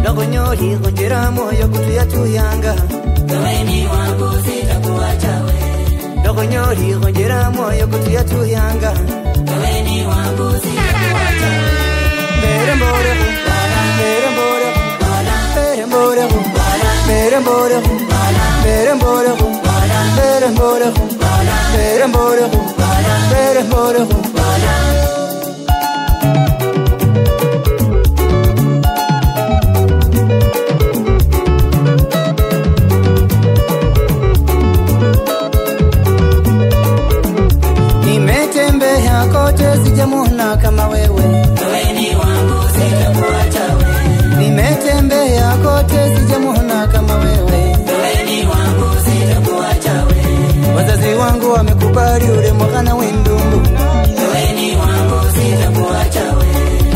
Nogonyori gonjera moyo kutuya tuyanga Kaweni wangu sitakuacha we Nogonyori gonjera moyo kutuya tuyanga Kaweni wangu sitakuacha we Merembore humbala Merembore humbala Merembore humbala Merembore humbala Merembore humbala Merembore humbala Merembore humbala Merembore humbala